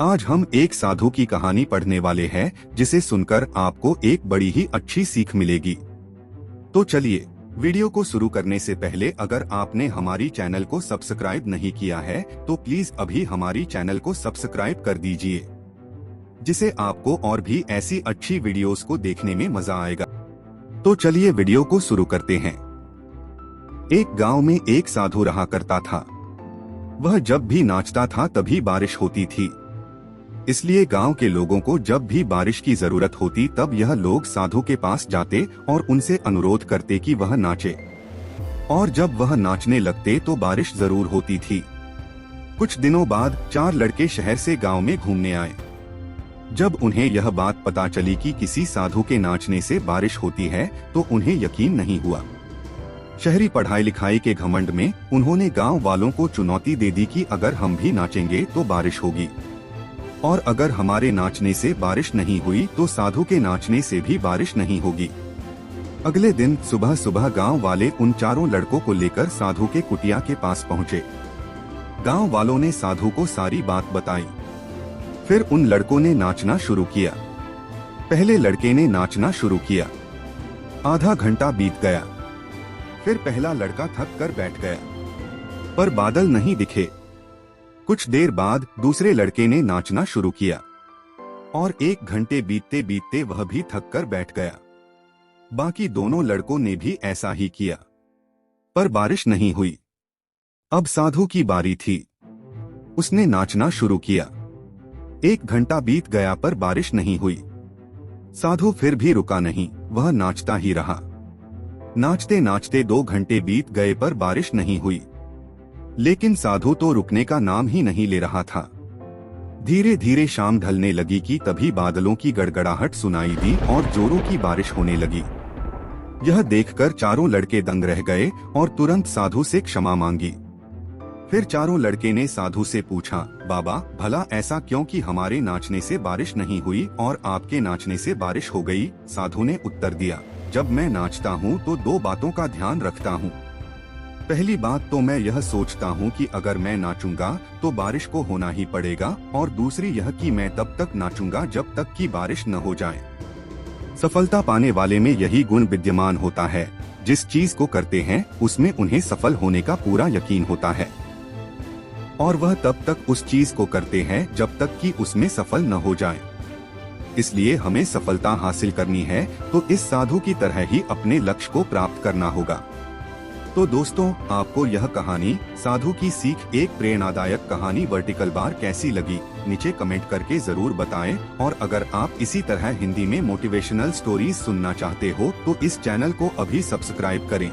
आज हम एक साधु की कहानी पढ़ने वाले हैं जिसे सुनकर आपको एक बड़ी ही अच्छी सीख मिलेगी। तो चलिए वीडियो को शुरू करने से पहले अगर आपने हमारी चैनल को सब्सक्राइब नहीं किया है तो प्लीज अभी हमारी चैनल को सब्सक्राइब कर दीजिए, जिसे आपको और भी ऐसी अच्छी वीडियोस को देखने में मजा आएगा। तो चलिए वीडियो को शुरू करते हैं। एक गांव में एक साधु रहा करता था। वह जब भी नाचता था तभी बारिश होती थी, इसलिए गांव के लोगों को जब भी बारिश की जरूरत होती तब यह लोग साधु के पास जाते और उनसे अनुरोध करते कि वह नाचे, और जब वह नाचने लगते तो बारिश जरूर होती थी। कुछ दिनों बाद 4 लड़के शहर से गांव में घूमने आए। जब उन्हें यह बात पता चली कि किसी साधु के नाचने से बारिश होती है तो उन्हें यकीन नहीं हुआ। शहरी पढ़ाई लिखाई के घमंड में उन्होंने गांव वालों को चुनौती दे दी कि अगर हम भी नाचेंगे तो बारिश होगी, और अगर हमारे नाचने से बारिश नहीं हुई तो साधु के नाचने से भी बारिश नहीं होगी। अगले दिन सुबह सुबह गांव वाले उन 4 लड़कों को लेकर साधु के कुटिया के पास पहुंचे। गांव वालों ने साधु को सारी बात बताई। फिर उन लड़कों ने नाचना शुरू किया। पहले लड़के ने नाचना शुरू किया। आधा घंटा बीत गया। फिर पहला लड़का थक कर बैठ गया, पर बादल नहीं दिखे। कुछ देर बाद दूसरे लड़के ने नाचना शुरू किया, और 1 घंटे बीतते बीतते वह भी थक कर बैठ गया। बाकी दोनों लड़कों ने भी ऐसा ही किया, पर बारिश नहीं हुई। अब साधु की बारी थी। उसने नाचना शुरू किया। 1 घंटा बीत गया पर बारिश नहीं हुई। साधु फिर भी रुका नहीं, वह नाचता ही रहा। नाचते नाचते 2 घंटे बीत गए पर बारिश नहीं हुई, लेकिन साधु तो रुकने का नाम ही नहीं ले रहा था। धीरे धीरे शाम ढलने लगी कि तभी बादलों की गड़गड़ाहट सुनाई दी और जोरों की बारिश होने लगी। यह देखकर 4 लड़के दंग रह गए और तुरंत साधु से क्षमा मांगी। फिर 4 लड़के ने साधु से पूछा, बाबा भला ऐसा क्यों कि हमारे नाचने से बारिश नहीं हुई और आपके नाचने से बारिश हो गई? साधु ने उत्तर दिया, जब मैं नाचता हूँ तो 2 बातों का ध्यान रखता हूँ। पहली बात तो मैं यह सोचता हूँ कि अगर मैं नाचूंगा तो बारिश को होना ही पड़ेगा, और दूसरी यह कि मैं तब तक नाचूंगा जब तक कि बारिश न हो जाए। सफलता पाने वाले में यही गुण विद्यमान होता है। जिस चीज को करते हैं उसमें उन्हें सफल होने का पूरा यकीन होता है, और वह तब तक उस चीज को करते हैं जब तक कि उसमें सफल न हो जाए। इसलिए हमें सफलता हासिल करनी है तो इस साधु की तरह ही अपने लक्ष्य को प्राप्त करना होगा। तो दोस्तों, आपको यह कहानी साधु की सीख एक प्रेरणादायक कहानी वर्टिकल बार कैसी लगी नीचे कमेंट करके जरूर बताएं। और अगर आप इसी तरह हिंदी में मोटिवेशनल स्टोरीज सुनना चाहते हो तो इस चैनल को अभी सब्सक्राइब करें।